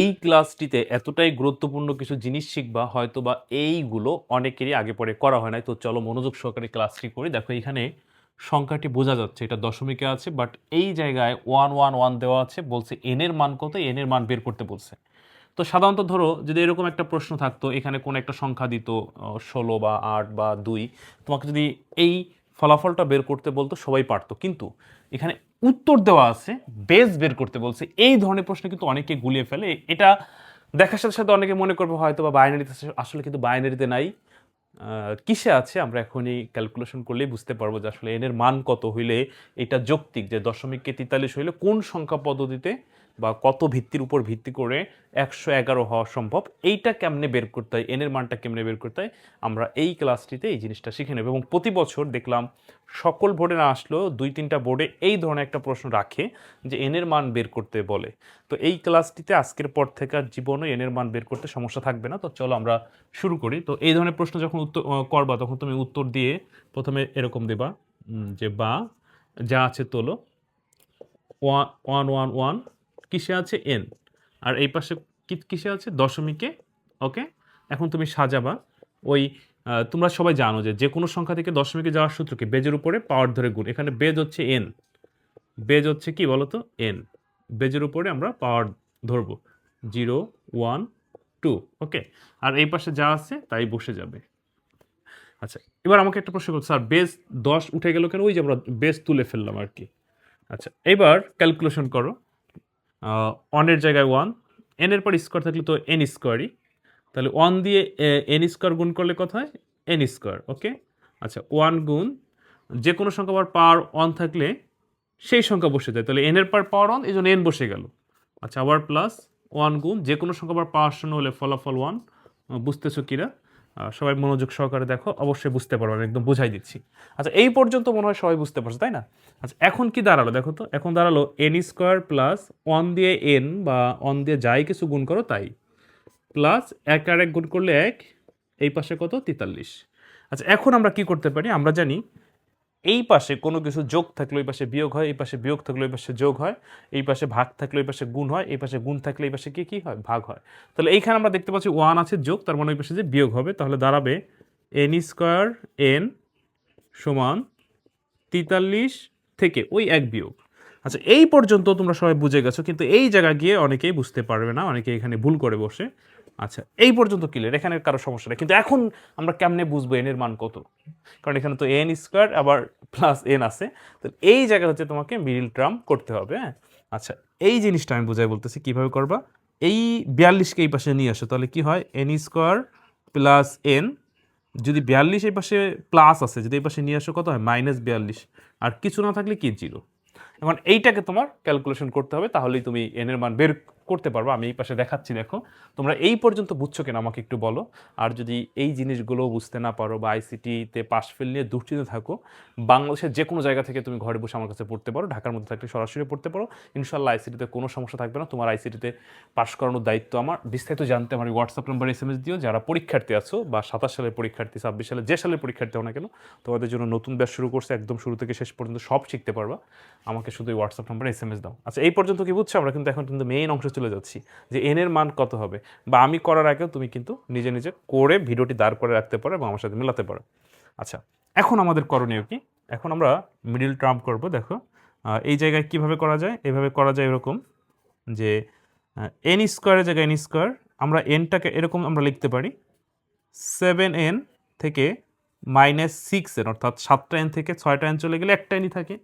এই ক্লাসটিতে এতটাই গুরুত্বপূর্ণ কিছু জিনিস শিখবা, হয়তোবা এইগুলো অনেকেরই আগে পরে করা হয় নাই। তো চলো মনোযোগ সহকারে ক্লাসটি করি। দেখো এখানে সংখ্যাটি বোঝা যাচ্ছে এটা দশমিকে আছে, বাট এই জায়গায় 111 দেওয়া আছে, বলছে এন এর মান কত, এন এর মান বের করতে বলছে। তো সাধারণত ধরো যদি এরকম একটা প্রশ্ন থাকতো, এখানে কোন একটা সংখ্যা দিত 16 বা 8 বা 2, তোমাকে যদি এই ফলাফলটা বের করতে বলতো সবাই পারতো, কিন্তু এখানে উত্তর দেওয়া আছে, বেস বের করতে বলছে। এই ধরনের প্রশ্ন কিন্তু অনেকে গুলিয়ে ফেলে। এটা দেখার সাথে সাথে অনেকে মনে করবে হয়তো বা বাইনারিতে, আসলে কিন্তু বাইনারিতে নাই। কিসে আছে আমরা এখনই ক্যালকুলেশন করলেই বুঝতে পারবো যে আসলে এন এর মান কত হইলে এটা যৌক্তিক, যে দশমিককে 43 হইলে কোন সংখ্যা পদ্ধতিতে বা কত ভিত্তির উপর ভিত্তি করে 111 হওয়া সম্ভব, এইটা কেমনে বের করতে হয়, এন এর মানটা কেমনে বের করতে হয়, আমরা এই ক্লাসটিতে এই জিনিসটা শিখে নেব। এবং প্রতি বছর দেখলাম সকল বোর্ডে না আসলেও 2-3টা বোর্ডে এই ধরনের একটা প্রশ্ন রাখে যে এন এর মান বের করতে বলে। তো এই ক্লাসটিতে আজকের পর থেকে আর জীবনে এন এর মান বের করতে সমস্যা থাকবে না। তো চলো আমরা শুরু করি। তো এই ধরনের প্রশ্ন যখন উত্তর করবা, তখন তুমি উত্তর দিয়ে প্রথমে এরকম দেবা যে বা যা আছে তোলো 111 কিসে আছে, এন, আর এই পাশে কিসে আছে, দশমিকে। ওকে, এখন তুমি সাজাবা ওই তোমরা সবাই জানো যে যে কোনো সংখ্যা থেকে দশমিকে যাওয়ার সূত্র কি, বেজের উপরে পাওয়ার ধরে গুণ। এখানে বেজ হচ্ছে এন, বেজ হচ্ছে কি বলতো, এন। বেজের উপরে আমরা পাওয়ার ধরবো 0, 1, 2। ওকে, আর এই পাশে যা আছে তাই বসে যাবে। আচ্ছা, এবার আমাকে একটা প্রশ্ন করছে, স্যার বেস 10 উঠে গেল কেন? ওই যে আমরা বেস তুলে ফেললাম আর কি। আচ্ছা, এবার ক্যালকুলেশন করো। ওয়ানের জায়গায় 1, এন এর পর স্কোয়ার থাকলে তো এন স্কোয়ারই, তাহলে 1 দিয়ে এন স্কোয়ার গুণ করলে কত হয়, এন স্কোয়ার। ওকে, আচ্ছা 1 গুণ যে কোনো সংখ্যা আবার পাওয়ার 1 থাকলে সেই সংখ্যা বসে যায়, তাহলে এন এর পর পাওয়ার 1, এই জন্য এন বসে গেল। আচ্ছা, আবার প্লাস 1 গুণ যে কোনো সংখ্যা আবার পাওয়ার 0 হলে ফলাফল 1। বুঝতেছো কিরা? সবাই মনোযোগ সহকারে দেখো, অবশ্যই বুঝতে পারবো, আমি একদম বুঝাই দিচ্ছি। আচ্ছা, এই পর্যন্ত মনে হয় সবাই বুঝতে পারছো, তাই না? আচ্ছা, এখন কি দাঁড়ালো দেখো তো, এখন দাঁড়ালো এন স্কোয়ার প্লাস 1 দিয়ে এন বা 1 দিয়ে যাই কিছু গুণ করো তাই, প্লাস 1 আর 1 গুণ করলে 1, এই পাশে কত, 43। আচ্ছা, এখন আমরা কি করতে পারি, আমরা জানি এই পাশে কোনো কিছু যোগ থাকলে ওই পাশে বিয়োগ হয়, এই পাশে বিয়োগ থাকলে ওই পাশে যোগ হয়, এই পাশে ভাগ থাকলে ওই পাশে গুণ হয়, এই পাশে গুণ থাকলে এই পাশে কি কি হয়, ভাগ হয়। তাহলে এইখানে আমরা দেখতে পাচ্ছি 1 আছে যোগ, তার মানে ওই পাশে যে বিয়োগ হবে, তাহলে দাঁড়াবে এন স্কোয়ার এন সমান 43 থেকে ওই 1 বিয়োগ। আচ্ছা, এই পর্যন্ত তোমরা সবাই বুঝে গেছো, কিন্তু এই জায়গা গিয়ে অনেকেই বুঝতে পারবে না, অনেকে এখানে ভুল করে বসে। আচ্ছা, এই পর্যন্ত ক্লিয়ার, এখানে কারো সমস্যা নেই। কিন্তু এখন আমরা কেমনে বুঝবো এন এর মান কত? কারণ এখানে তো এন স্কোয়ার আবার প্লাস এন আছে, তো এই জায়গা হচ্ছে তোমাকে মিডিল টার্ম করতে হবে। হ্যাঁ, আচ্ছা, এই জিনিসটা আমি বুঝাই বলতেছি কিভাবে করবা। এই 42কে এই পাশে নিয়ে আসো, তাহলে কি হয়, এন স্কোয়ার প্লাস এন, যদি 42 এই পাশে প্লাস আছে, যদি এই পাশে নিয়ে আসো কত হয়, -42, আর কিছু না থাকলে কি, 0। এখন এইটাকে তোমার ক্যালকুলেশন করতে হবে, তাহলেই তুমি এন এর মান বের করতে পারবো। আমি এই পাশে দেখাচ্ছি, দেখো তোমরা এই পর্যন্ত বুঝছো কিনা আমাকে একটু বলো। আর যদি এই জিনিসগুলো বুঝতে না পারো বা আইসিটিতে পাশ ফেল নিয়ে দুশ্চিন্তা থাকো, বাংলাদেশের যে কোনো জায়গা থেকে তুমি ঘরে বসে আমার কাছে পড়তে পারো, ঢাকার মধ্যে থাকলে সরাসরি পড়তে পারো। ইনশাল্লাহ আইসিটিতে কোনো সমস্যা থাকবে না। তোমার আইসিটিতে পাশ করানোর দায়িত্ব আমার। বিস্তারিত জানতে আমার হোয়াটসঅ্যাপ নাম্বার SMS দিও। যারা পরীক্ষার্থী আছো বা 27 সালের পরীক্ষার্থী, 26 সালে যে সালের পরীক্ষার্থী হও না কেন, তোমাদের জন্য নতুন ব্যাচ শুরু করছে, একদম শুরু থেকে শেষ পর্যন্ত সব শিখতে পারবা। আমাকে শুধু হোয়াটসঅ্যাপ নাম্বারে SMS দাও। আচ্ছা, এই পর্যন্ত কি বুঝছো? আমরা কিন্তু এখন কিন্তু মেইন অংশে চলে যাচ্ছি, যে এন এর মান কত হবে, বা আমি করার আগেও তুমি কিন্তু নিজে নিজে করে ভিডিওটি দাঁড় করে রাখতে পারো এবং আমার সাথে মেলাতে পারো। আচ্ছা, এখন আমাদের করণীয় কি? এখন আমরা মিডিল টার্ম করব। দেখো এই জায়গায় কিভাবে করা যায়, এভাবে করা যায় এরকম, যে এন স্কোয়ারের জায়গায় এন স্কোয়ার, আমরা এনটাকে এরকম আমরা লিখতে পারি 7n থেকে -6n, অর্থাৎ 7টা এন থেকে 6টা এন চলে গেলে একটা এনই থাকে,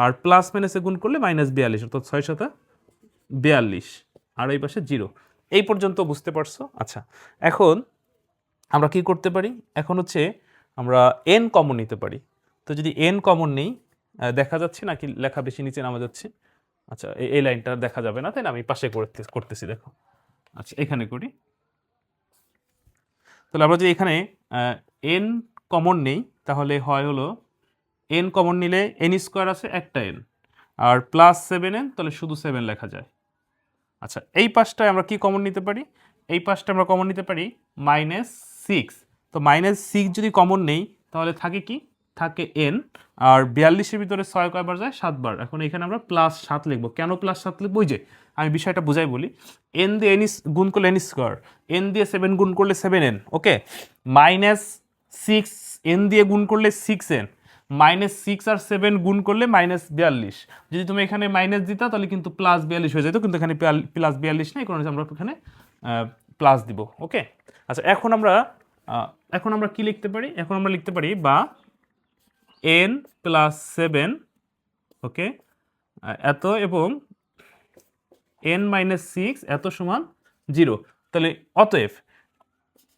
আর প্লাস মাইনাসে গুণ করলে -42, অর্থাৎ 6×7=42, আর এই পাশে 0। এই পর্যন্ত বুঝতে পারছো? আচ্ছা, এখন আমরা কি করতে পারি, এখন হচ্ছে আমরা এন কমন নিতে পারি। তো যদি এন কমন নেই, দেখা যাচ্ছে নাকি লেখা বেশি নিচে নামা যাচ্ছে? আচ্ছা, এই লাইনটা দেখা যাবে না, তাই না? আমি পাশে করতেছি, দেখো। আচ্ছা, এখানে করি। তাহলে আমরা যদি এখানে এন কমন নেই, তাহলে হয় হলো এন কমন নিলে এন স্কোয়ার আছে একটা এন, আর +7n, তাহলে শুধু 7 লেখা যায়। আচ্ছা, এই পাশটায় আমরা কি কমন নিতে পারি? এই পাশটা আমরা কমন নিতে পারি -6। তো -6 যদি কমন নেই, তাহলে থাকে কি, থাকে এন, আর 42-এর ভিতরে 6 কয়বার যায়, 7 বার। এখন এখানে আমরা +7 লিখবো। কেন +7 লিখবো? ওই যে আমি বিষয়টা বুঝাই বলি। এন দিয়ে এন গুণ করলে এন স্কোয়ার, এন দিয়ে 7 গুণ করলে 7n, ওকে, -6 এন দিয়ে গুণ করলে 6n, -6 আর 7 গুণ করলে -42। যদি তুমি এখানে মাইনাস দিতা তাহলে কিন্তু +42 হয়ে যেত, কিন্তু এখানে +42 নেই, কারণ আমরা এখানে প্লাস দিব, ওকে। আচ্ছা, এখন আমরা কি লিখতে পারি? এখন আমরা লিখতে পারি বা n + 7, ওকে, এত এবং n-6 এত সমান 0। তাহলে অতএব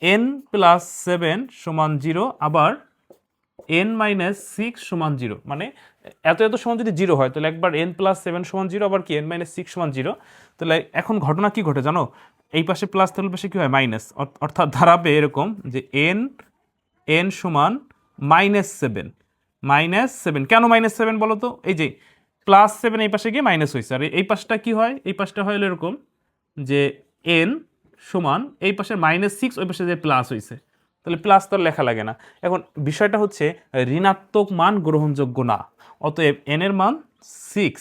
n + 7 সমান 0, আবার n-6 সমান 0। মানে এত এত সমান যদি 0 হয় তাহলে একবার n + 7 সমান 0, আবার কি n-6 সমান 0। তাহলে এখন ঘটনা কি ঘটে জানো? এই পাশে প্লাস, তাহলে পাশে কি হয় মাইনাস, অর্থাৎ দাঁড়াবে এরকম যে n সমান -7। -7 কেন -7 বলো তো? এই যে +7 এই পাশে গিয়ে মাইনাস হয়েছে, আর এই পাশটা কি হয়? এই পাশটা হয় এরকম যে n সমান এই পাশে -6, ওই পাশে যে প্লাস হয়েছে, তাহলে প্লাস তো আর লেখা লাগে না। এখন বিষয়টা হচ্ছে ঋণাত্মক মান গ্রহণযোগ্য না, অতএব n এর মান 6,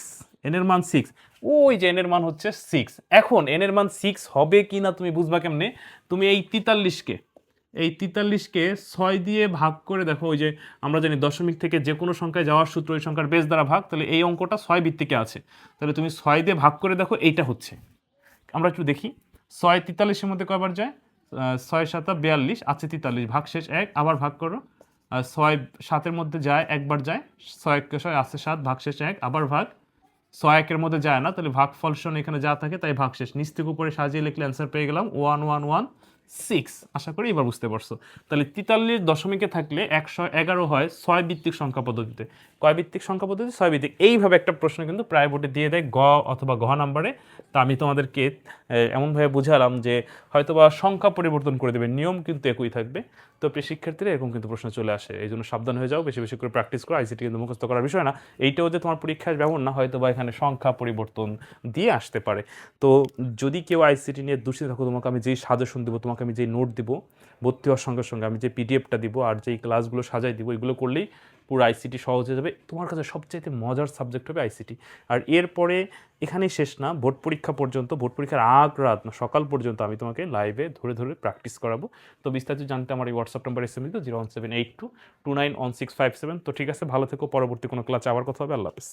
n এর মান 6, ওই যে n এর মান হচ্ছে 6। এখন n এর মান 6 হবে কি না তুমি বুঝবা কেমনে? তুমি এই 43কে 6 দিয়ে ভাগ করে দেখো। ওই যে আমরা জানি দশমিক থেকে যে কোনো সংখ্যায় যাওয়ার সূত্র ওই সংখ্যার বেস দ্বারা ভাগ, তাহলে এই অঙ্কটা 6 ভিত্তিকে আছে, তাহলে তুমি 6 দিয়ে ভাগ করে দেখো, এইটা হচ্ছে। আমরা একটু দেখি 6 43-এর মধ্যে কয়বার যায়? 6 7 42 আছে 43, ভাগ শেষ 1, আবার ভাগ করো। 6 7-এর মধ্যে যায়, একবার যায়, 6 1 6 আছে 7, ভাগ শেষ 1, আবার ভাগ। 6 1-এর মধ্যে যায় না, তাহলে ভাগ ফল শূন্য এখানে যা থাকে তাই ভাগ শেষ। নিচ থেকে উপরে সাজিয়ে লিখলে অ্যান্সার পেয়ে গেলাম 1116। আশা করি এবার বুঝতে পারছো। তাহলে 43 দশমিকে থাকলে 111 হয় 6 ভিত্তিক সংখ্যা পদ্ধতিতে। কয় ভিত্তিক সংখ্যা পদ্ধতি? 6 ভিত্তিক। এইভাবে একটা প্রশ্ন কিন্তু প্রায় বোর্ডে দিয়ে দেয় গ অথবা ঘ নাম্বারে। তা আমি তোমাদেরকে এমনভাবে বুঝালাম যে হয়তোবা সংখ্যা পরিবর্তন করে দেবে, নিয়ম কিন্তু একই থাকবে। তো প্রিয় শিক্ষার্থীরা, এরকম কিন্তু প্রশ্ন চলে আসে, এই জন্য সাবধান হয়ে যাও, বেশি বেশি করে প্র্যাকটিস করো। আইসিটি কিন্তু মুখস্থ করার বিষয় না, এইটাও যে তোমার পরীক্ষায় ব্যবহার না, হয়তো বা এখানে সংখ্যা পরিবর্তন দিয়ে আসতে পারে। তো যদি কেউ আইসিটি নিয়ে দুশ্চিন্তা থাকো, তোমাকে আমি যেই সাজেশন দিব, তোমাকে আমি যেই নোট দিব, ভর্তি হওয়ার সঙ্গে সঙ্গে আমি যে পিডিএফটা দিব আর যেই ক্লাসগুলো সাজাই দিব, এগুলো করলেই পুরো আইসিটি সহজ হয়ে যাবে। তোমার কাছে সবচাইতে মজার সাবজেক্ট হবে আইসিটি। আর এরপরে এখানেই শেষ না, বোর্ড পরীক্ষা পর্যন্ত, বোর্ড পরীক্ষার আগ রাত না সকাল পর্যন্ত আমি তোমাকে লাইভে ধরে ধরে প্র্যাকটিস করাবো। তো বিস্তারিত জানতে আমার এই হোয়াটসঅ্যাপ নাম্বার এসএমএস দিও 01782291657। তো ঠিক আছে, ভালো থেকো, পরবর্তী কোনো ক্লাসে আবার কথা হবে। আল্লাহ হাফেজ।